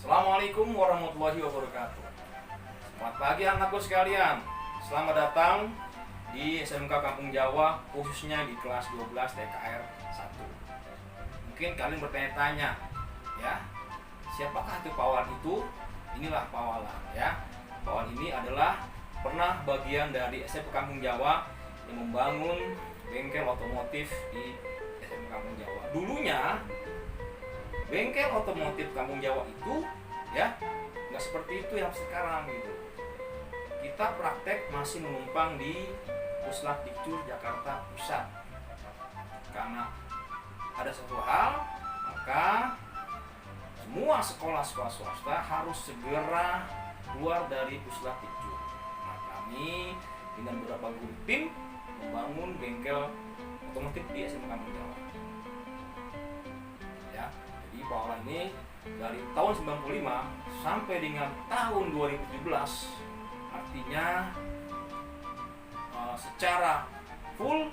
Assalamualaikum warahmatullahi wabarakatuh. Selamat pagi anakku sekalian. Selamat datang di SMK Kampung Jawa, khususnya di kelas 12 TKR 1. Mungkin kalian bertanya-tanya, ya, siapakah itu Pak Wawan itu? Inilah Pak Wawan, ya. Pak Wawan ini adalah pernah bagian dari SMK Kampung Jawa yang membangun bengkel otomotif di SMK Kampung Jawa. Dulunya bengkel otomotif Kampung Jawa itu, ya, nggak seperti itu yang sekarang gitu. Kita praktek masih menumpang di Puslap Dikjur Jakarta Pusat. Karena ada satu hal, maka semua sekolah-sekolah swasta harus segera keluar dari Puslap Dikjur. Nah, kami dengan beberapa guru tim membangun bengkel otomotif di SMK Kampung Jawa. Ya, jadi Pak Wawan ini dari tahun 95 sampai dengan tahun 2017, artinya secara full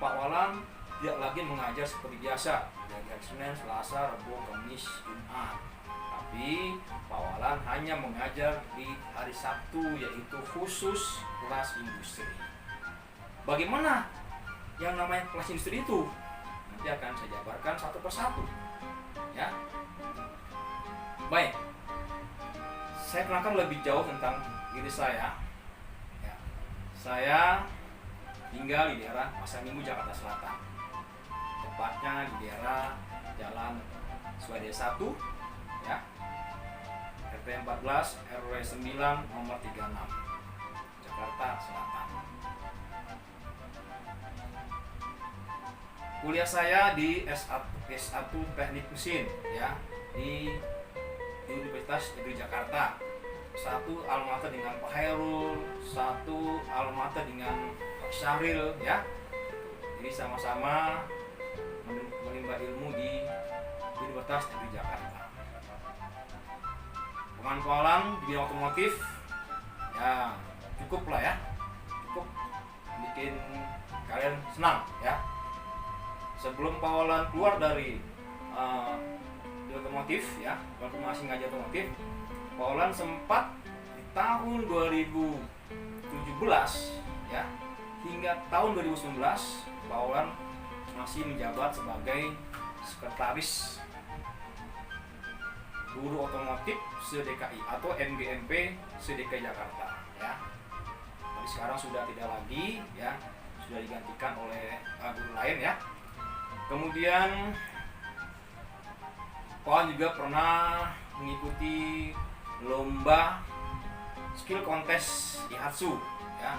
Pak Wawan tidak lagi mengajar seperti biasa dari hari Senin, Selasa, Rabu, Kamis, Jumat. Tapi Pak Wawan hanya mengajar di hari Sabtu, yaitu khusus kelas industri. Bagaimana yang namanya kelas industri itu? Nanti akan saya jabarkan satu persatu, ya. Baik, saya kenalkan lebih jauh tentang diri saya. Ya. Saya tinggal di daerah Pasar Minggu, Jakarta Selatan. Tepatnya di daerah Jalan Swadaya 1, ya, RT 14 RW 9 nomor 36, Jakarta Selatan. Kuliah saya di S1 Teknik Mesin, ya, di Universitas Negeri Jakarta. Satu alma mater dengan Pak Hairul, satu alma mater dengan Pak Syahril, ya. Jadi sama-sama menimba ilmu di Universitas Negeri Jakarta. Pengalaman di bidang otomotif, ya, cukup lah, ya, cukup bikin kalian senang, ya. Sebelum Pak Wawan keluar dari di otomotif, ya, konfirmasi ngajar otomotif, Pak Wawan sempat di tahun 2017, ya, hingga tahun 2019 Pak Wawan masih menjabat sebagai sekretaris guru otomotif se-DKI atau MGMP se-DKI Jakarta, ya. Tapi sekarang sudah tidak lagi, ya, sudah digantikan oleh guru lain, ya. Kemudian Pak Wawan juga pernah mengikuti lomba skill contest Ihatsu, ya,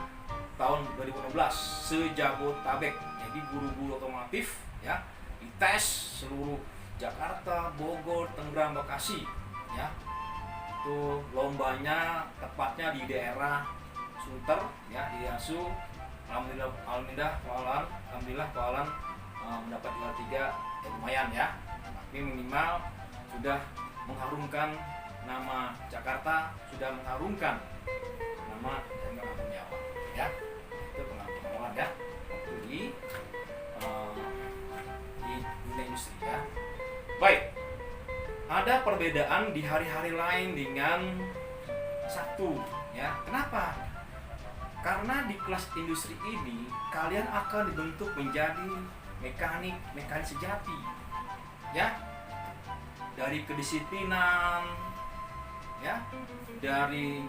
tahun 2016 se-Jabodetabek. Jadi guru-guru otomotif, ya, dites seluruh Jakarta, Bogor, Tangerang, Bekasi, ya. Itu lombanya tepatnya di daerah Sunter, ya, di Ihatsu. Alhamdulillah Pak Wawan mendapat juara 3, ya, lumayan, ya. Tapi minimal sudah mengharumkan nama Jakarta, sudah mengharumkan nama SMK Kampung Jawa, ya. Itu pengalaman, ya, waktu di dunia industri, ya. Baik, ada perbedaan di hari-hari lain dengan Sabtu, ya. Kenapa? Karena di kelas industri ini kalian akan dibentuk menjadi mekanik sejati, ya, dari kedisiplinan, ya, dari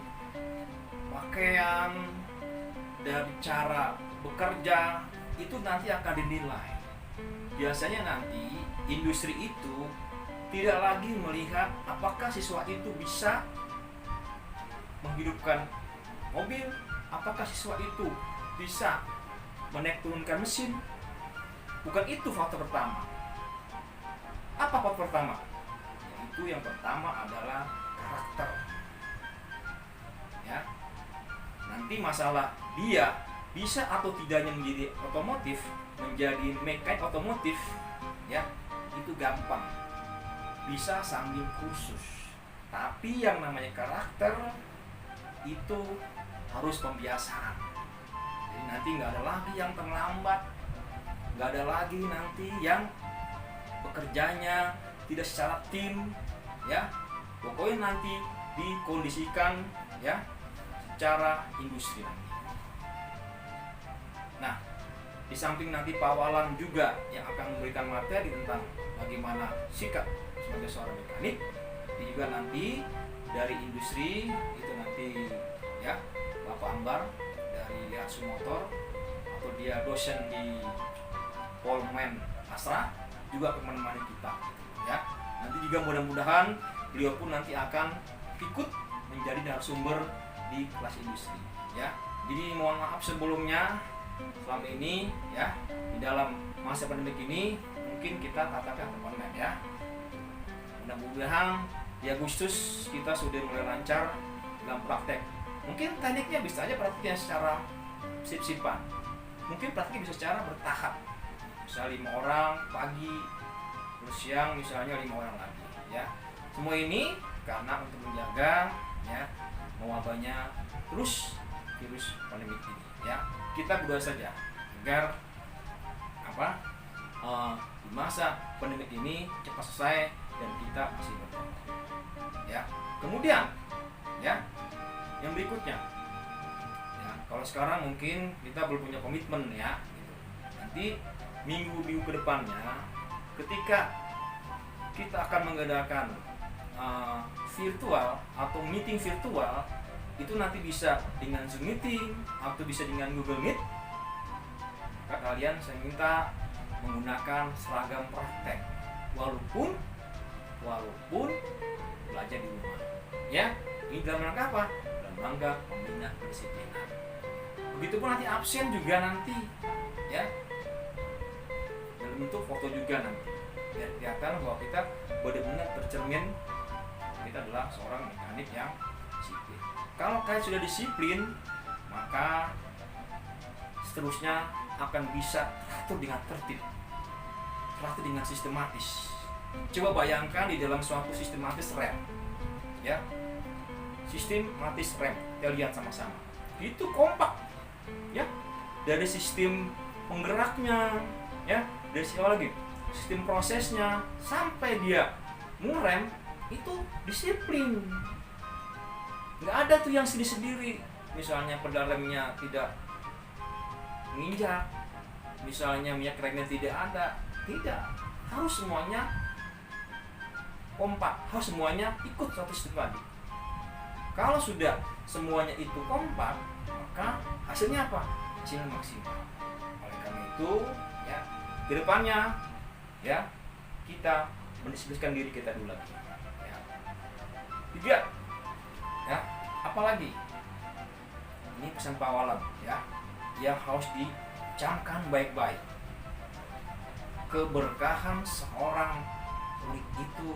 pakaian, dari cara bekerja, itu nanti akan dinilai. Biasanya nanti industri itu tidak lagi melihat apakah siswa itu bisa menghidupkan mobil, apakah siswa itu bisa menaik turunkan mesin. Bukan itu faktor pertama. Apa faktor pertama? Yaitu yang pertama adalah karakter, ya. Nanti masalah dia bisa atau tidaknya menjadi otomotif, menjadi mekanik otomotif, ya, itu gampang, bisa sambil kursus. Tapi yang namanya karakter itu harus pembiasaan. Jadi nanti nggak ada lagi yang terlambat, nggak ada lagi nanti yang bekerjanya tidak secara tim, ya, pokoknya nanti dikondisikan ya secara industri nanti. Nah, di samping nanti Pak Walan juga yang akan memberikan materi tentang bagaimana sikap sebagai seorang mekanik, juga nanti dari industri itu nanti ya Bapak Ambar dari Atsu Motor, atau dia dosen di Polmen Astra juga akan menemani kita ya. Nanti juga mudah-mudahan beliau pun nanti akan ikut menjadi narasumber di kelas industri ya. Jadi mohon maaf sebelumnya, selama ini ya di dalam masa pandemi ini mungkin kita katakan online ya. Mudah-mudahan di Agustus kita sudah mulai lancar dalam praktek. Mungkin tekniknya bisa aja praktiknya secara sip-sipan, mungkin praktiknya bisa secara bertahap, misalnya 5 orang pagi, terus siang misalnya 5 orang lagi ya. Semua ini karena untuk menjaga ya mewabahnya terus virus pandemi ini ya. Kita berdoa saja agar di masa pandemi ini cepat selesai dan kita masih berdoa ya. Kemudian ya yang berikutnya ya, kalau sekarang mungkin kita belum punya komitmen ya gitu. Nanti minggu-minggu kedepannya ketika kita akan mengadakan virtual atau meeting virtual, itu nanti bisa dengan Zoom meeting atau bisa dengan Google Meet, maka kalian saya minta menggunakan seragam praktek walaupun belajar di rumah ya. Ini dalam rangka apa? Dalam rangka membina kedisiplinan. Begitupun nanti absen juga nanti ya, dalam bentuk foto juga nanti, biar kelihatan bahwa kita benar-benar tercermin kita adalah seorang mekanik yang disiplin. Kalau kalian sudah disiplin, maka seterusnya akan bisa teratur dengan tertib, teratur dengan sistematis. Coba bayangkan di dalam suatu sistematis rem ya, sistematis rem, kita lihat sama-sama itu kompak ya, dari sistem penggeraknya ya, dari siapa lagi sistem prosesnya sampai dia ngerem itu disiplin. Nggak ada tuh yang sendiri-sendiri, misalnya pedal remnya tidak menginjak, misalnya minyak remnya tidak ada, tidak, harus semuanya kompak, harus semuanya ikut satu sistem tadi. Kalau sudah semuanya itu kompak, maka hasilnya apa? Hasilnya maksimal. Oleh karena itu ya, kedepannya ya kita mendisiplinkan diri kita dulu lagi ya. 3 ya, apalagi ini pesan Pak Walan ya, yang harus dicamkan baik-baik. Keberkahan seorang murid itu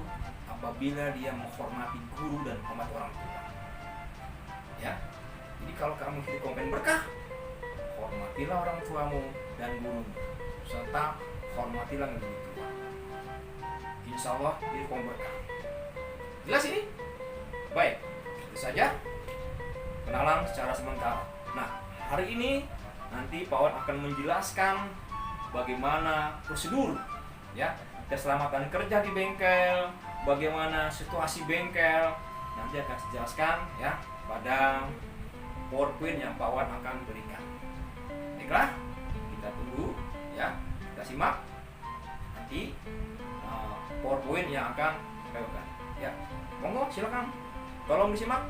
apabila dia menghormati guru dan hormat orang tua ya. Jadi kalau kamu hidup kompen berkah, hormatilah orang tuamu dan gurumu, serta hormatilah yang lebih tua. Insya Allah hidup kamu berkah. Jelas ini? Baik, itu saja kenalan secara sementara. Nah, hari ini nanti Pak Wan akan menjelaskan bagaimana prosedur ya, keselamatan kerja di bengkel, bagaimana situasi bengkel, nanti akan dijelaskan ya pada PowerPoint yang Pak Wan akan berikan. Baiklah, kita tunggu ya, kita simak nanti PowerPoint yang akan dibagikan ya. Monggo silakan, tolong disimak.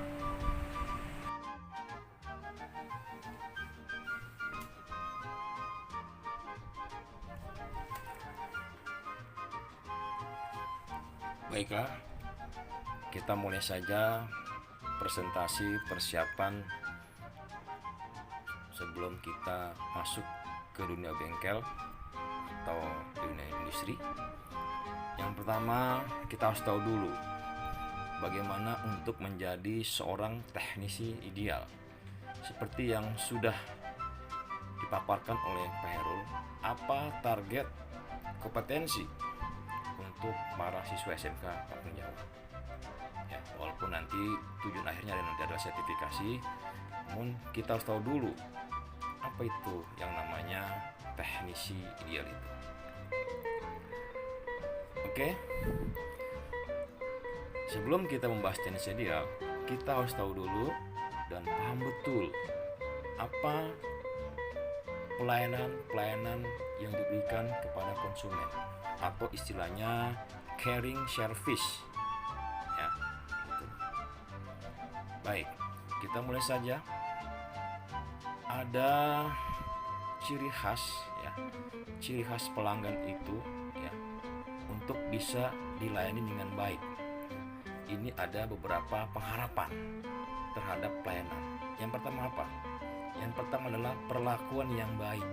Baiklah, kita mulai saja presentasi persiapan sebelum kita masuk ke dunia bengkel atau dunia industri. Yang pertama, kita harus tahu dulu bagaimana untuk menjadi seorang teknisi ideal. Seperti yang sudah dipaparkan oleh Pak Herul, apa target kompetensi untuk para siswa SMK Kampung Jawa ya, walaupun nanti tujuan akhirnya nanti adalah sertifikasi, namun kita harus tahu dulu apa itu yang namanya teknisi ideal itu. Oke, sebelum kita membahas teknisi ideal, kita harus tahu dulu dan paham betul apa pelayanan yang diberikan kepada konsumen, atau istilahnya caring service ya, gitu. Baik, kita mulai saja. Ada ciri khas ya, ciri khas pelanggan itu ya, untuk bisa dilayani dengan baik. Ini ada beberapa pengharapan terhadap pelayanan. Yang pertama apa? Yang pertama adalah perlakuan yang baik.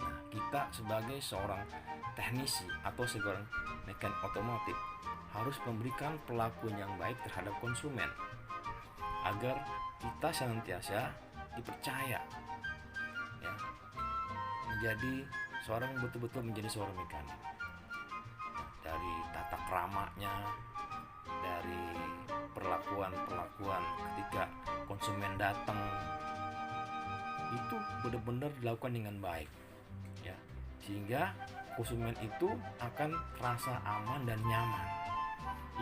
Nah, kita sebagai seorang teknisi atau seorang mekanik otomotif harus memberikan perlakuan yang baik terhadap konsumen agar kita senantiasa dipercaya ya, betul-betul menjadi seorang mekanik. Dari tata keramanya, dari perlakuan ketika konsumen datang, itu benar-benar dilakukan dengan baik ya, sehingga konsumen itu akan terasa aman dan nyaman,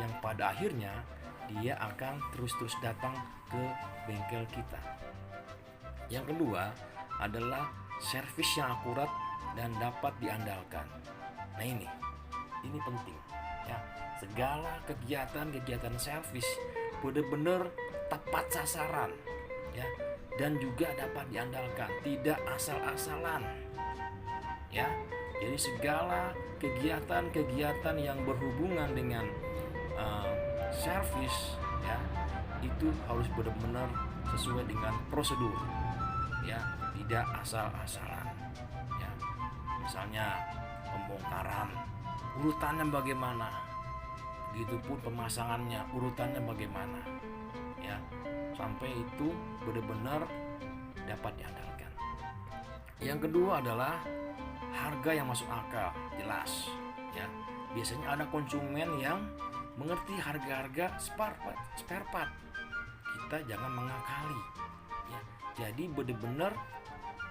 yang pada akhirnya dia akan terus datang ke bengkel kita. Yang kedua adalah servis yang akurat dan dapat diandalkan. Nah, ini penting ya. Segala kegiatan servis benar-benar tepat sasaran ya, dan juga dapat diandalkan, tidak asal-asalan ya. Jadi segala kegiatan yang berhubungan dengan servis ya, itu harus benar-benar sesuai dengan prosedur ya, tidak asal-asalan ya. Misalnya pembongkaran, urutannya bagaimana, begitupun pemasangannya, urutannya bagaimana ya, sampai itu benar-benar dapat diandalkan. Yang kedua adalah harga yang masuk akal, jelas ya. Biasanya ada konsumen yang mengerti harga-harga spare part. Kita jangan mengakali ya. Jadi benar-benar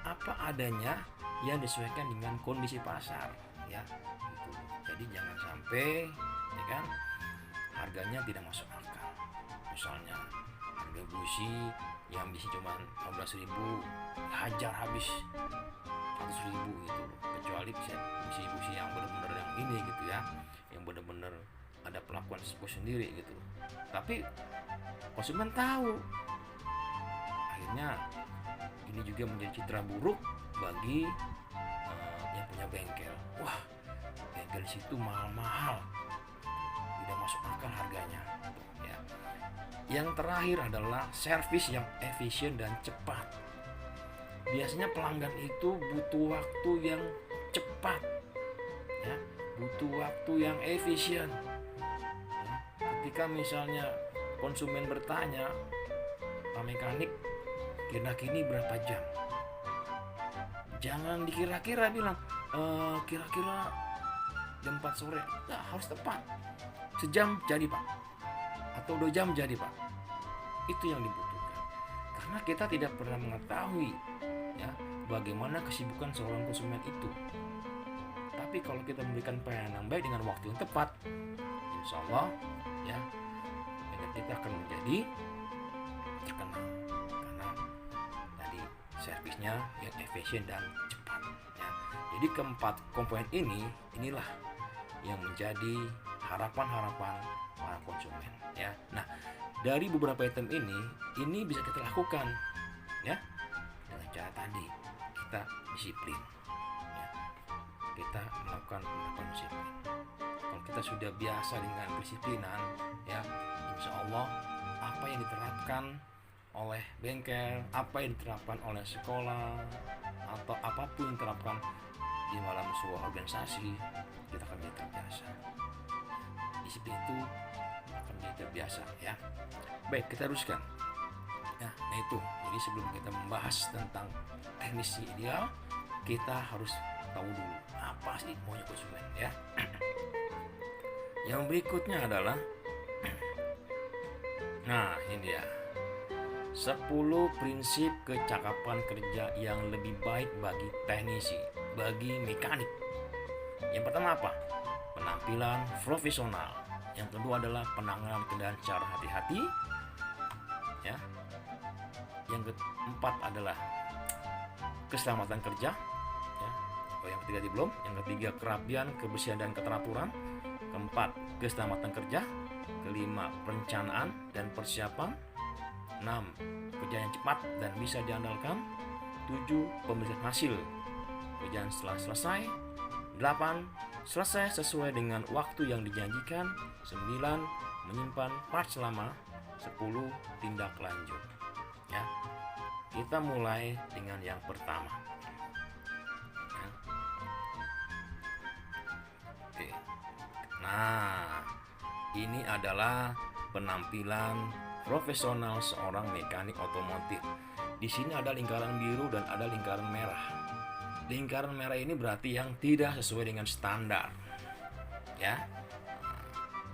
apa adanya yang disesuaikan dengan kondisi pasar ya gitu. Jadi jangan sampai ya kan, harganya tidak masuk akal. Misalnya harga busi yang bisa cuma 15.000 hajar habis 100.000 gitu, kecuali busi yang benar-benar yang ini gitu ya, yang benar-benar ada pelakuan sendiri gitu. Tapi konsumen tahu, akhirnya ini juga menjadi citra buruk bagi yang punya bengkel. Wah, bengkel di situ mahal-mahal, tidak masuk akal harganya ya. Yang terakhir adalah servis yang efisien dan cepat. Biasanya pelanggan itu butuh waktu yang cepat ya, butuh waktu yang efisien ya. Ketika misalnya konsumen bertanya, Pak Mekanik, kira-kira berapa jam? Jangan dikira-kira, bilang kira-kira jam 4 sore. Nah, harus tepat. Sejam jadi Pak, atau 2 jam jadi Pak. Itu yang dibutuhkan, karena kita tidak pernah mengetahui ya bagaimana kesibukan seorang konsumen itu. Tapi kalau kita memberikan pelayanan yang baik dengan waktu yang tepat, insya Allah ya, kita akan menjadi terkenal karena tadi servisnya yang efisien dan cepat ya. Jadi keempat komponen inilah yang menjadi harapan-harapan para konsumen ya. Nah, dari beberapa item ini bisa kita lakukan ya, dengan cara tadi kita disiplin ya. Kita melakukan disiplin. Kalau kita sudah biasa dengan kedisiplinan ya, insya Allah apa yang diterapkan oleh bengkel, apa yang diterapkan oleh sekolah, atau apapun yang diterapkan di dalam sebuah organisasi, kita akan menjadi terbiasa. Disiplin itu akan menjadi terbiasa ya. Baik, kita teruskan ya. Nah itu, jadi sebelum kita membahas tentang teknisi ideal, kita harus tahu dulu apa sih maunya konsumen ya. Yang berikutnya adalah nah ini dia, 10 prinsip kecakapan kerja yang lebih baik bagi teknisi, bagi mekanik. Yang pertama apa? Penampilan profesional Yang kedua adalah penanganan kendaraan secara hati-hati, ya. Yang keempat adalah keselamatan kerja, ya. Yang ketiga belum. Yang ketiga kerapian, kebersihan dan keteraturan. Keempat keselamatan kerja. Kelima perencanaan dan persiapan. 6 kerja yang cepat dan bisa diandalkan. 7 pemeriksaan hasil kerjaan setelah selesai. 8 selesai sesuai dengan waktu yang dijanjikan. 9 menyimpan part selama. 10 tindak lanjut, ya. Kita mulai dengan yang pertama, ya. Oke. Nah, ini adalah penampilan profesional seorang mekanik otomotif. Di sini ada lingkaran biru dan ada lingkaran merah. Lingkaran merah ini berarti yang tidak sesuai dengan standar, ya.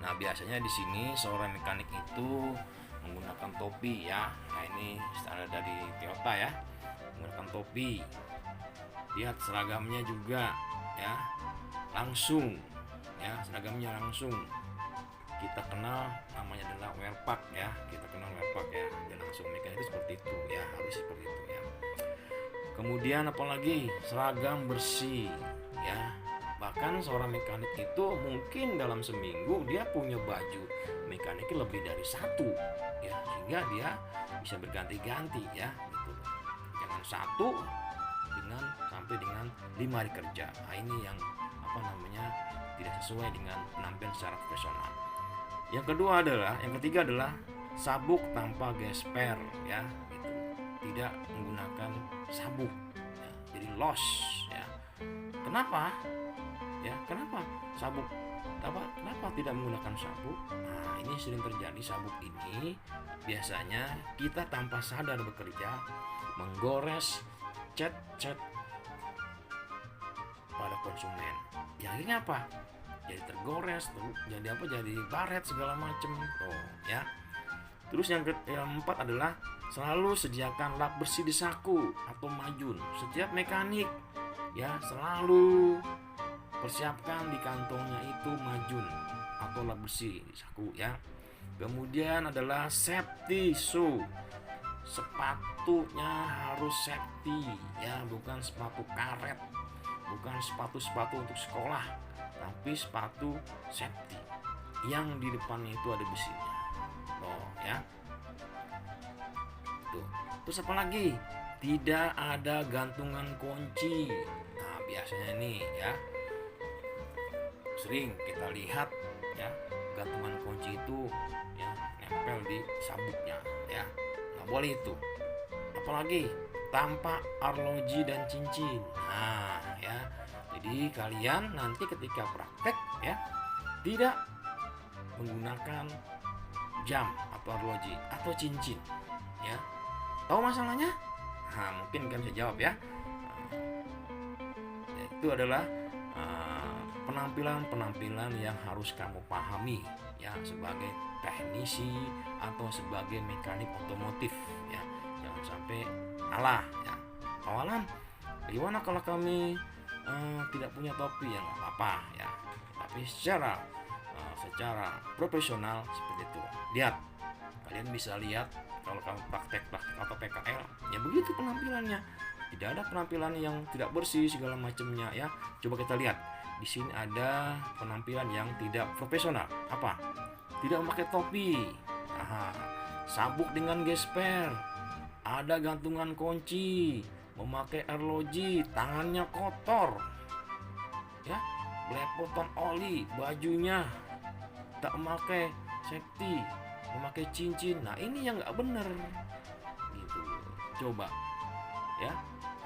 Nah, biasanya di sini seorang mekanik itu menggunakan topi, ya. Nah, ini standar dari Toyota, ya. Menggunakan topi. Lihat seragamnya juga, ya. Langsung, ya, seragamnya langsung. Kita kenal namanya adalah wear pack, ya. Kita kenal wear pack, ya. Dan langsung mekanik itu seperti itu, ya. Harus seperti itu, ya. Kemudian apalagi seragam bersih, ya. Bahkan seorang mekanik itu mungkin dalam seminggu dia punya baju mekanik lebih dari 1, ya, sehingga dia bisa berganti-ganti, ya, gitu. Jangan 1 sampai dengan 5 hari kerja. Nah, ini yang tidak sesuai dengan penampilan secara profesional. Yang ketiga adalah sabuk tanpa gesper, ya, gitu. Tidak menggunakan sabuk, ya. Jadi loss, ya. Kenapa? Ya, kenapa sabuk? Kenapa tidak menggunakan sabuk? Nah, ini sering terjadi. Sabuk ini biasanya kita tanpa sadar bekerja menggores cat pada konsumen. Yang akhirnya apa? Jadi tergores, jadi baret segala macam, ya. Terus yang keempat adalah selalu sediakan lap bersih di saku atau majun. Setiap mekanik, ya, selalu persiapkan di kantongnya itu majun atau lap bersih di saku, ya. Kemudian adalah safety shoe. Sepatunya harus safety, ya, bukan sepatu karet, bukan sepatu untuk sekolah, tapi sepatu safety yang di depannya itu ada besinya, ya. Tuh. Terus apa lagi? Tidak ada gantungan kunci. Nah, biasanya nih, ya, sering kita lihat, ya, gantungan kunci itu, ya, nempel di sabuknya, ya. Nggak boleh itu. Apalagi tanpa arloji dan cincin. Nah, ya, jadi kalian nanti ketika praktek, ya, tidak menggunakan jam atau arloji atau cincin, ya. Tahu masalahnya? Nah, mungkin kalian bisa jawab, ya. Itu adalah penampilan yang harus kamu pahami, ya, sebagai teknisi atau sebagai mekanik otomotif, ya. Jangan sampai salah, ya. Awalan, gimana kalau kami tidak punya topi? Ya nggak apa-apa, ya. Tapi secara profesional seperti itu. Lihat, kalian bisa lihat kalau kamu praktek atau PKL, ya begitu penampilannya. Tidak ada penampilan yang tidak bersih segala macamnya, ya. Coba kita lihat. Di sini ada penampilan yang tidak profesional. Apa? Tidak memakai topi. Sabuk dengan gesper. Ada gantungan kunci. Memakai arloji, tangannya kotor. Ya, belepotan oli, bajunya tak memakai safety, memakai cincin. Nah, ini yang nggak benar. Gitu. Coba, ya.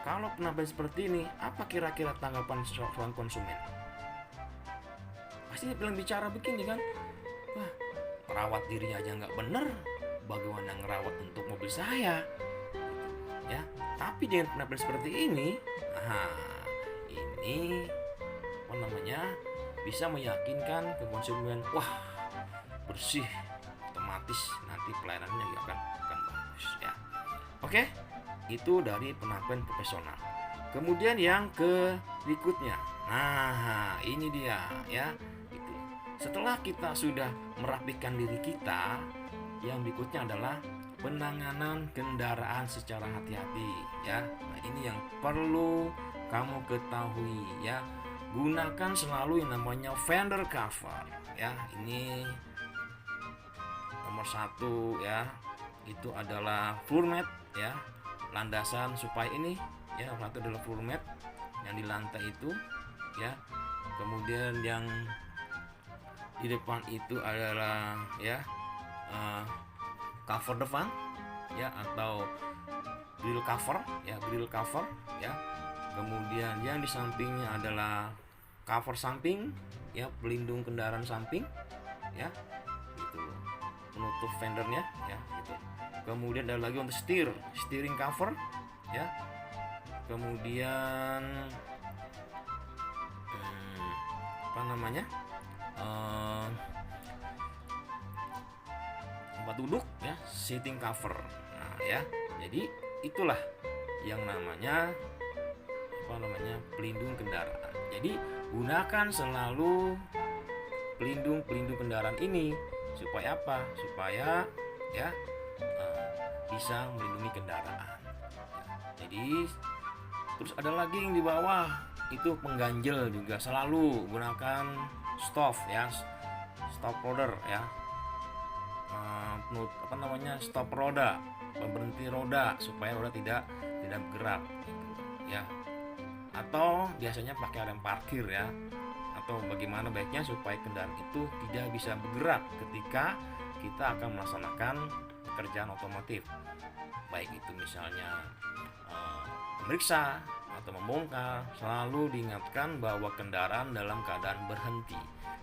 Kalau penampilan seperti ini, apa kira-kira tanggapan seorang konsumen? Pasti bilang bicara begini kan, wah, merawat dirinya aja nggak bener, bagaimana ngerawat untuk mobil saya, ya. Tapi dengan penampilan seperti ini, ini bisa meyakinkan ke konsumen, wah, bersih, otomatis nanti pelayanannya juga akan bagus, ya. Oke, itu dari penampilan profesional. Kemudian yang berikutnya, nah, ini dia, ya. Setelah kita sudah merapikan diri kita, yang berikutnya adalah penanganan kendaraan secara hati-hati ya. Nah, ini yang perlu kamu ketahui ya. Gunakan selalu yang namanya fender cover ya. Ini nomor 1 ya. Itu adalah floor mat ya. Landasan supaya ini ya, satu adalah floor mat yang di lantai itu ya. Kemudian yang di depan itu adalah ya cover depan ya, atau grill cover ya. Kemudian yang di sampingnya adalah cover samping ya, pelindung kendaraan samping ya, gitu, penutup fendernya ya, gitu. Kemudian ada lagi untuk steering cover ya. Kemudian apa namanya, tempat duduk ya, seating cover. Nah ya, jadi itulah yang namanya pelindung kendaraan. Jadi gunakan selalu pelindung kendaraan ini supaya apa? Supaya ya bisa melindungi kendaraan. Jadi terus ada lagi yang di bawah itu pengganjel juga, selalu gunakan stop ya, stop roda ya, stop roda, berhenti roda supaya roda tidak bergerak ya. Atau biasanya pakai rem parkir ya, atau bagaimana baiknya supaya kendaraan itu tidak bisa bergerak ketika kita akan melaksanakan pekerjaan otomotif, baik itu misalnya memeriksa atau membongkar. Selalu diingatkan bahwa kendaraan dalam keadaan berhenti,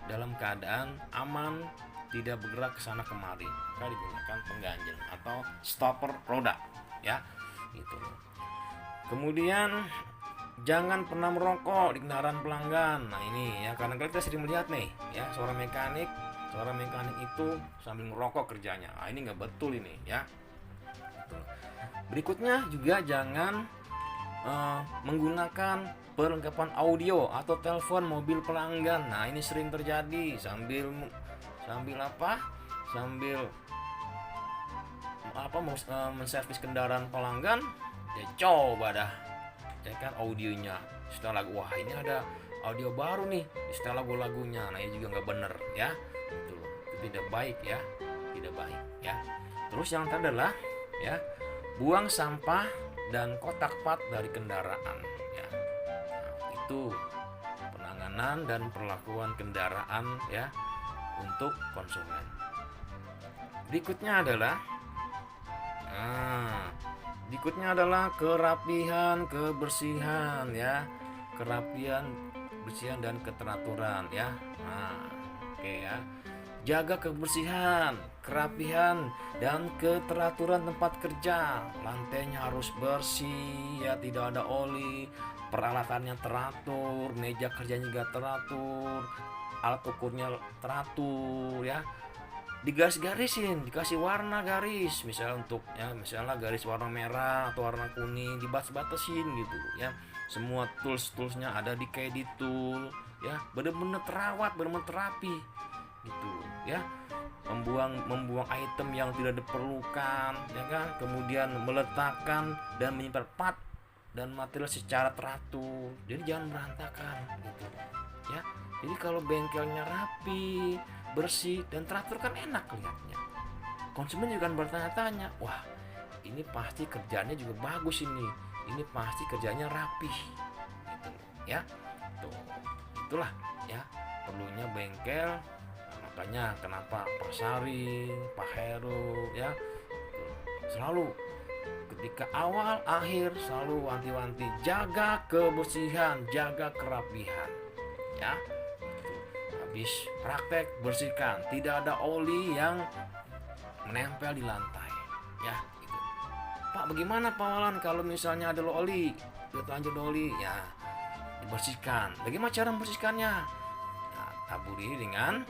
dalam keadaan aman, tidak bergerak ke sana kemari, maka digunakan pengganjel atau stopper roda ya, gitu. Kemudian jangan pernah merokok di kendaraan pelanggan. Nah ini ya, karena kita sering melihat nih ya, seorang mekanik itu sambil merokok kerjanya. Nah, ini nggak betul ini ya. Berikutnya juga jangan menggunakan perlengkapan audio atau telepon mobil pelanggan. Nah ini sering terjadi sambil menservis kendaraan pelanggan, ya coba dah ya kan audionya, setelah lagu, wah ini ada audio baru nih, setelah lagunya. Nah ini juga nggak bener ya, itu tidak baik ya, tidak baik ya. Terus yang terakhir adalah ya, buang sampah dan kotak pad dari kendaraan ya. Nah, itu penanganan dan perlakuan kendaraan ya untuk konsumen. Berikutnya adalah kerapihan, kebersihan ya, bersihan dan keteraturan ya. Nah, oke ya. Jaga kebersihan, kerapihan dan keteraturan tempat kerja. Lantainya harus bersih ya, tidak ada oli, peralatannya teratur, meja kerjanya juga teratur, alat ukurnya teratur ya. Digaris-garisin, dikasih warna garis, misalnya garis warna merah atau warna kuning, dibatas-batasin gitu ya. Semua toolsnya ada di KD Tool ya, bener-bener terawat, bener-bener terapi gitu ya. Membuang item yang tidak diperlukan ya kan, kemudian meletakkan dan menyimpan part dan material secara teratur, jadi jangan berantakan gitu ya. Jadi kalau bengkelnya rapi, bersih dan teratur kan enak lihatnya. Konsumen juga kan bertanya-tanya, wah ini pasti kerjanya juga bagus ini pasti kerjanya rapi gitu ya. Tuh, itulah ya perlunya bengkel. Nah, makanya kenapa Pak Sari, Pak Heru ya selalu ketika awal akhir selalu wanti-wanti, jaga kebersihan, jaga kerapihan ya. Habis praktek bersihkan, tidak ada oli yang menempel di lantai ya gitu. Pak bagaimana Pak Walan kalau misalnya ada oli, terlanjur oli ya, dibersihkan. Bagaimana cara membersihkannya? Nah, taburi dengan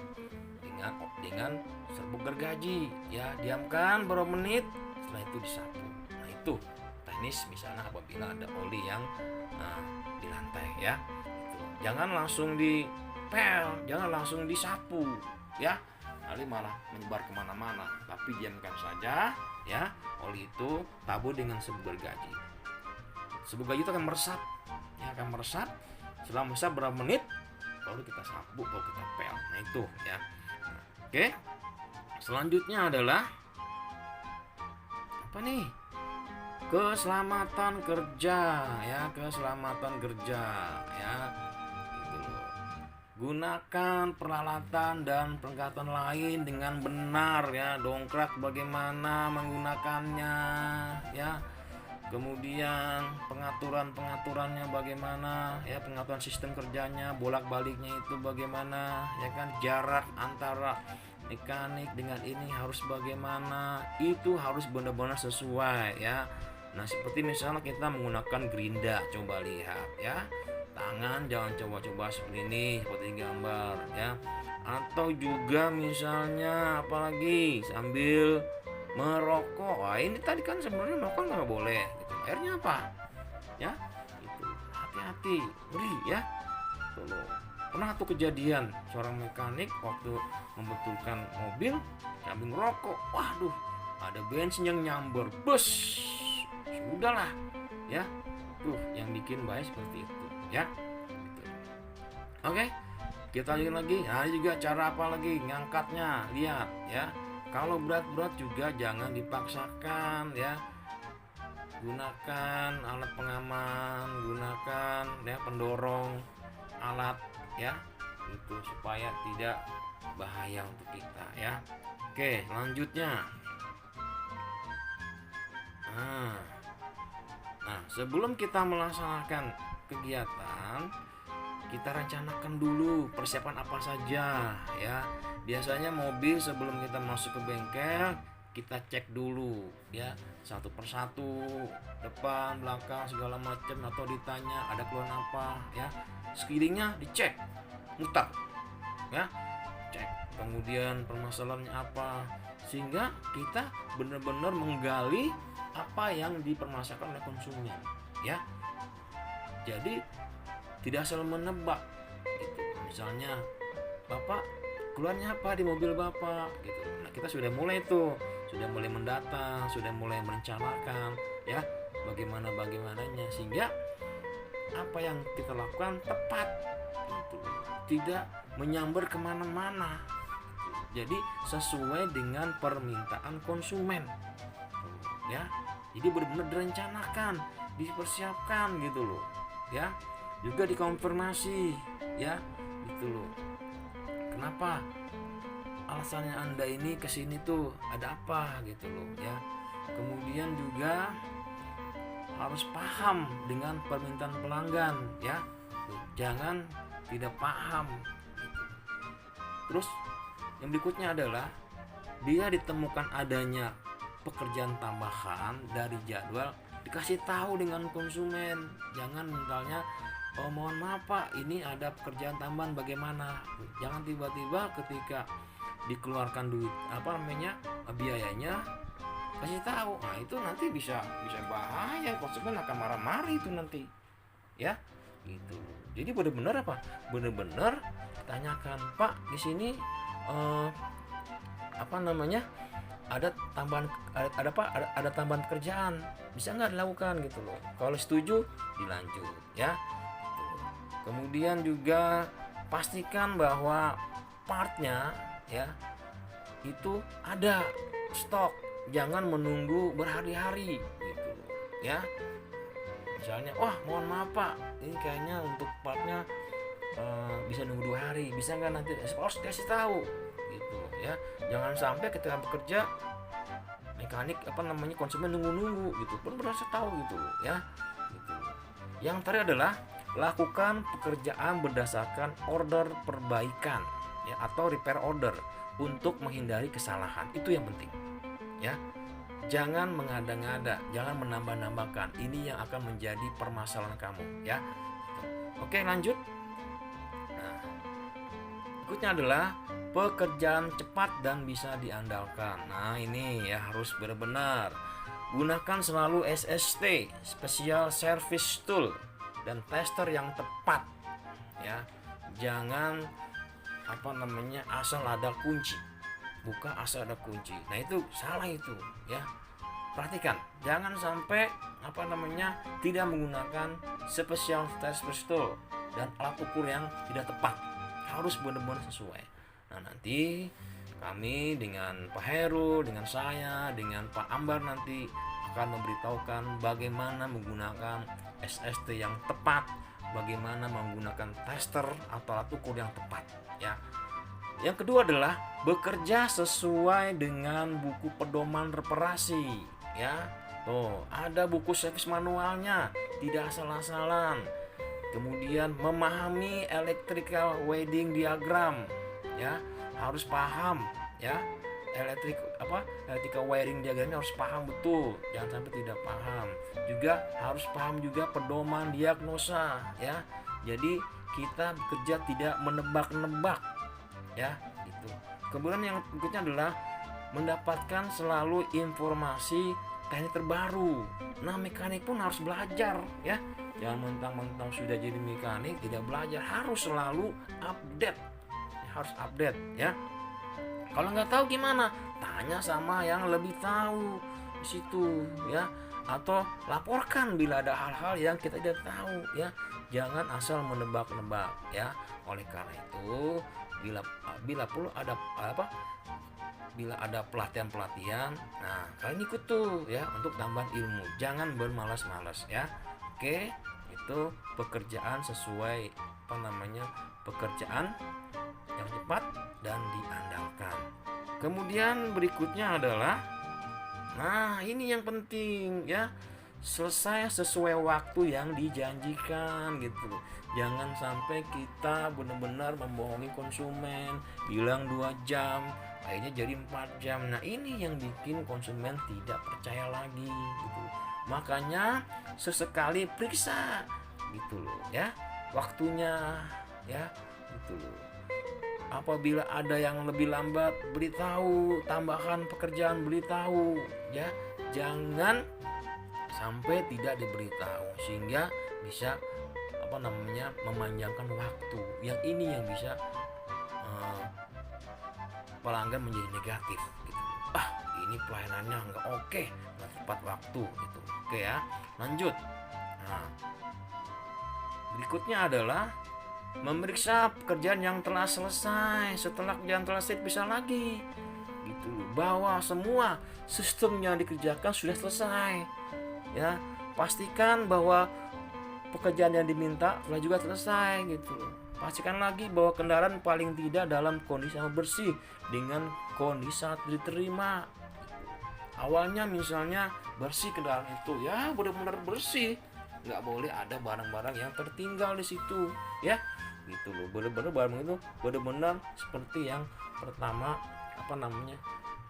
serbuk gergaji ya, diamkan beberapa menit, setelah itu disapu. Nah itu teknis misalnya apabila ada oli yang di lantai ya gitu. Jangan langsung pel, jangan langsung disapu ya, nanti malah menyebar kemana-mana. Tapi diamkan saja ya, oli itu tabur dengan serbuk gergaji. Serbuk gergaji itu akan meresap ya, akan meresap. Setelah meresap berapa menit baru kita sapu, baru kita pel. Nah itu ya. Oke, selanjutnya adalah apa nih? Keselamatan kerja ya, keselamatan kerja ya. Gitu loh. Gunakan peralatan dan perlengkapan lain dengan benar ya. Dongkrak bagaimana menggunakannya ya. Kemudian pengaturannya bagaimana ya, pengaturan sistem kerjanya, bolak-baliknya itu bagaimana ya kan, jarak antara mekanik dengan ini harus bagaimana, itu harus benar-benar sesuai ya. Nah seperti misalnya kita menggunakan gerinda, coba lihat ya, tangan jangan coba-coba seperti ini, seperti gambar ya. Atau juga misalnya apalagi sambil merokok. Wah ini tadi kan sebenarnya merokok nggak boleh gitu. Akhirnya apa ya, itu hati-hati, ngeri ya. Tuh, pernah tuh kejadian seorang mekanik waktu membetulkan mobil sambil merokok, waduh ada bensin yang nyamber, bus, sudahlah ya. Tuh yang bikin bahaya seperti itu ya gitu. Oke, kita lanjut lagi. Nah ini juga cara apa lagi ngangkatnya, lihat ya. Kalau berat-berat juga jangan dipaksakan ya. Gunakan alat pengaman, gunakan ya pendorong alat ya, itu supaya tidak bahaya untuk kita ya. Oke, selanjutnya. Nah, sebelum kita melaksanakan kegiatan, kita rencanakan dulu persiapan apa saja ya. Biasanya mobil sebelum kita masuk ke bengkel kita cek dulu ya, satu persatu, depan, belakang, segala macam, atau ditanya ada keluhan apa ya, sekelilingnya dicek, mutar ya, cek. Kemudian permasalahannya apa, sehingga kita benar-benar menggali apa yang dipermasalahkan oleh konsumen ya. Jadi tidak asal menebak gitu. Misalnya Bapak keluarnya apa di mobil Bapak gitu. Nah kita sudah mulai mendata, sudah mulai merencanakan ya bagaimananya, sehingga apa yang kita lakukan tepat gitu, tidak menyambar kemana-mana, jadi sesuai dengan permintaan konsumen ya. Jadi benar-benar direncanakan, dipersiapkan gitu loh ya, juga dikonfirmasi ya gitu loh. Kenapa alasannya Anda ini kesini tuh, ada apa gitu loh ya. Kemudian juga harus paham dengan permintaan pelanggan ya, jangan tidak paham gitu. Terus yang berikutnya adalah bila ditemukan adanya pekerjaan tambahan dari jadwal, dikasih tahu dengan konsumen. Jangan misalnya, oh mohon maaf Pak, ini ada pekerjaan tambahan bagaimana. Jangan tiba-tiba ketika dikeluarkan duit biayanya kasih tahu. Nah itu nanti bisa bahaya, konsumen akan marah-marah itu nanti ya gitu. Jadi benar-benar benar-benar tanyakan, Pak di sini ada tambahan pekerjaan, bisa nggak dilakukan gitu loh. Kalau setuju dilanjut ya gitu. Kemudian juga pastikan bahwa partnya ya itu ada stok, jangan menunggu berhari-hari gitu loh ya. Misalnya, wah mohon maaf Pak, ini kayaknya untuk partnya bisa nunggu 2 hari, bisa nggak nanti, harus kasih tahu gitu ya. Jangan sampai ketika bekerja mekanik konsumen nunggu gitu, pun berasa tahu gitu loh ya gitu. Yang terakhir adalah lakukan pekerjaan berdasarkan order perbaikan ya, atau repair order untuk menghindari kesalahan. Itu yang penting ya. Jangan mengada-ngada, jangan menambah-nambahkan. Ini yang akan menjadi permasalahan kamu ya. Oke, lanjut. Nah, berikutnya adalah pekerjaan cepat dan bisa diandalkan. Nah, ini ya harus benar-benar. Gunakan selalu SST, Special Service Tool, dan tester yang tepat ya. jangan asal ada kunci, buka asal ada kunci. Nah itu salah itu ya. Perhatikan, jangan sampai tidak menggunakan special test pistol dan alat ukur yang tidak tepat. Harus benar-benar sesuai. Nah nanti kami dengan Pak Heru, dengan saya, dengan Pak Ambar nanti akan memberitahukan bagaimana menggunakan SST yang tepat, bagaimana menggunakan tester atau alat ukur yang tepat ya. Yang kedua adalah bekerja sesuai dengan buku pedoman reparasi ya. Tuh, ada buku servis manualnya, tidak asal-asalan. Kemudian memahami electrical wiring diagram ya, harus paham ya. Electrical wiring diagramnya harus paham betul, jangan sampai tidak paham. Juga harus paham juga pedoman diagnosa ya. Jadi kita bekerja tidak menebak-nebak ya itu. Kemudian yang berikutnya adalah mendapatkan selalu informasi teknik terbaru. Nah mekanik pun harus belajar ya, jangan mentang-mentang sudah jadi mekanik tidak belajar, harus selalu update ya, harus update ya. Kalau nggak tahu gimana, tanya sama yang lebih tahu di situ ya, atau laporkan bila ada hal-hal yang kita tidak tahu ya. Jangan asal menebak-nebak ya. Oleh karena itu bila perlu ada bila ada pelatihan, nah kalian ikut tuh ya untuk tambah ilmu, jangan bermalas-malas ya. Oke, itu pekerjaan sesuai pekerjaan yang cepat dan diandalkan. Kemudian berikutnya adalah, nah ini yang penting ya, selesai sesuai waktu yang dijanjikan gitu. Jangan sampai kita benar-benar membohongi konsumen, bilang 2 jam akhirnya jadi 4 jam. Nah ini yang bikin konsumen tidak percaya lagi gitu. Makanya sesekali periksa gitu loh ya, waktunya ya gitu loh. Apabila ada yang lebih lambat, beritahu, tambahkan pekerjaan, beritahu ya. Jangan sampai tidak diberitahu sehingga bisa memanjangkan waktu. Yang ini yang bisa pelanggan menjadi negatif gitu. Ini pelayanannya nggak oke, nggak tepat waktu gitu. Oke ya, lanjut. Nah, berikutnya adalah memeriksa pekerjaan yang telah selesai. Setelah pekerjaan telah selesai bisa lagi gitu, bahwa semua sistem yang dikerjakan sudah selesai ya. Pastikan bahwa pekerjaan yang diminta telah juga selesai gitu. Pastikan lagi bahwa kendaraan paling tidak dalam kondisi yang bersih dengan kondisi saat diterima. Awalnya misalnya bersih kendaraan itu ya, benar-benar bersih, nggak boleh ada barang-barang yang tertinggal di situ ya gitu loh. Benar-benar barang itu benar-benar seperti yang pertama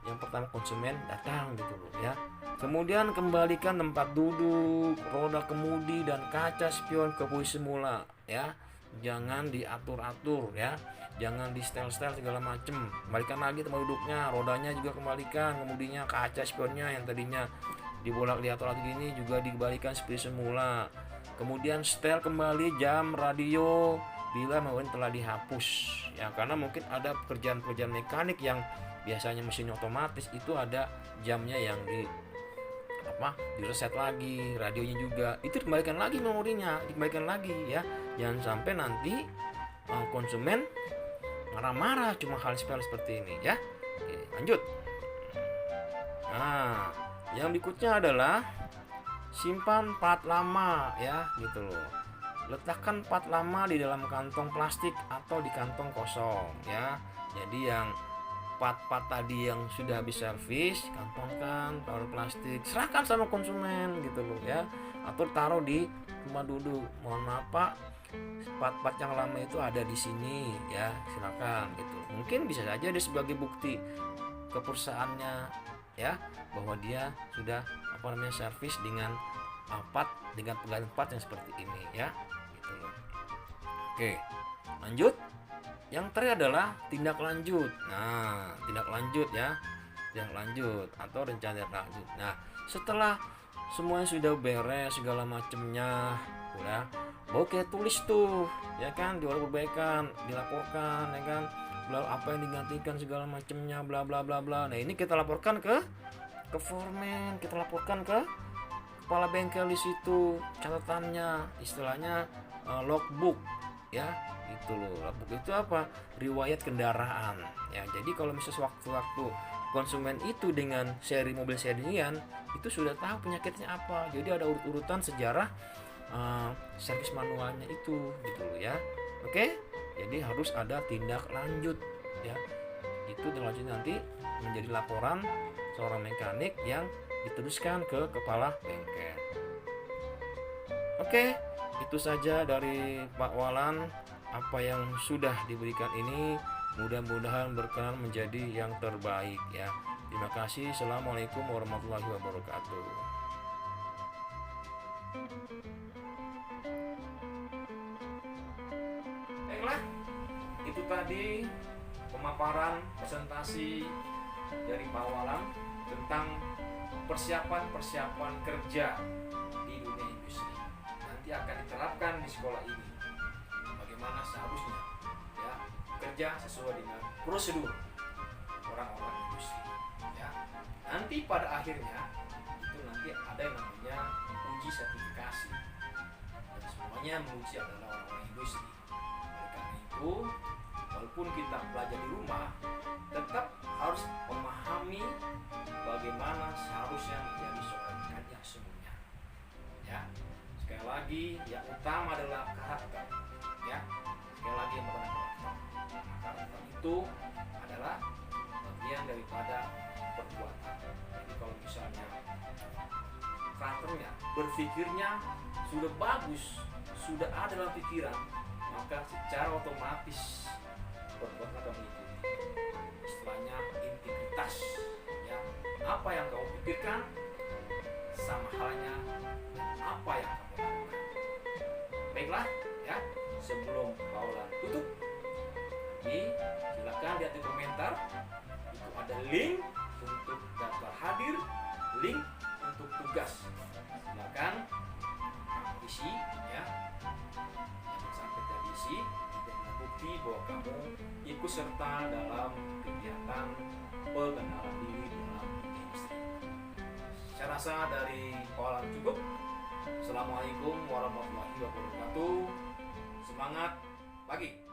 yang pertama konsumen datang gitu loh ya. Kemudian kembalikan tempat duduk, roda kemudi dan kaca spion ke posisi semula ya. Jangan diatur-atur ya, jangan di style-style segala macem. Kembalikan lagi tempat duduknya, rodanya juga kembalikan, kemudinya kaca spionnya yang tadinya dibolak diatur gini juga dikembalikan seperti semula. Kemudian setel kembali jam radio bila mesin telah dihapus ya, karena mungkin ada pekerjaan-pekerjaan mekanik yang biasanya mesin otomatis itu ada jamnya yang direset lagi, radionya juga itu dikembalikan lagi, memorinya dikembalikan lagi ya. Jangan sampai nanti konsumen marah-marah cuma hal sepele seperti ini ya. Oke, lanjut. Nah, yang berikutnya adalah simpan part lama ya gitu loh. Letakkan part lama di dalam kantong plastik atau di kantong kosong ya. Jadi yang part-part tadi yang sudah habis servis kantongkan, taruh plastik, serahkan sama konsumen gitu loh ya, atau taruh di tempat duduk. Mohon maaf Pak, part-part yang lama itu ada di sini ya, silakan gitu. Mungkin bisa saja dia sebagai bukti ke perusahaannya ya, bahwa dia sudah servis dengan dengan pengganti part yang seperti ini ya gitu loh. Oke, lanjut. Yang terakhir adalah tindak lanjut. Nah, tindak lanjut ya, tindak lanjut atau rencana tindak lanjut. Nah, setelah semuanya sudah beres segala macamnya udah oke tulis tuh ya kan, diolah perbaikan, dilaporkan ya kan, bla apa yang digantikan segala macamnya bla bla bla bla. Nah ini kita laporkan ke foreman, kita laporkan ke kepala bengkel di situ, catatannya istilahnya logbook ya, itu loh. Logbook itu apa, riwayat kendaraan ya. Jadi kalau misalnya sewaktu-waktu konsumen itu dengan seri mobil serian itu sudah tahu penyakitnya apa, jadi ada urut-urutan sejarah servis manualnya itu gitu loh ya. Oke, jadi harus ada tindak lanjut ya, itu lanjut nanti menjadi laporan seorang mekanik yang diteruskan ke kepala bengkel. Oke, itu saja dari Pak Walan. Apa yang sudah diberikan ini mudah-mudahan berkenan menjadi yang terbaik ya. Terima kasih. Assalamualaikum warahmatullahi wabarakatuh. Baiklah, itu tadi pemaparan presentasi dari Pak Walang tentang persiapan kerja di dunia industri. Nanti akan diterapkan di sekolah ini. Bagaimana seharusnya ya kerja sesuai dengan prosedur orang-orang industri. Ya. Nanti pada akhirnya itu nanti ada yang namanya uji sertifikasi. Dan semuanya menguji adalah orang-orang industri. Oleh karena itu, walaupun kita belajar di rumah, tetap harus memahami bagaimana seharusnya menjadi seorang mekanik yang sesungguhnya. Ya, sekali lagi yang utama adalah karakter. Ya, sekali lagi yang pertama karakter. Karakter itu adalah bagian daripada perbuatan. Jadi kalau misalnya karakternya, berpikirnya sudah bagus, sudah ada dalam pikiran, maka secara otomatis perbuatan akan mengikuti. Istilahnya integritas ya, apa yang kamu pikirkan sama halnya dengan apa yang kamu lakukan. Baiklah ya, sebelum Paulan tutup, silakan lihat di komentar, itu ada link untuk daftar hadir, link untuk tugas. Silakan isi ya, jangan sampai terisi dan bukti bahwa kamu ikut serta dalam kegiatan pengenalan diri dalam industri. Saya rasa dari Paulan cukup. Assalamualaikum warahmatullahi wabarakatuh. Semangat pagi.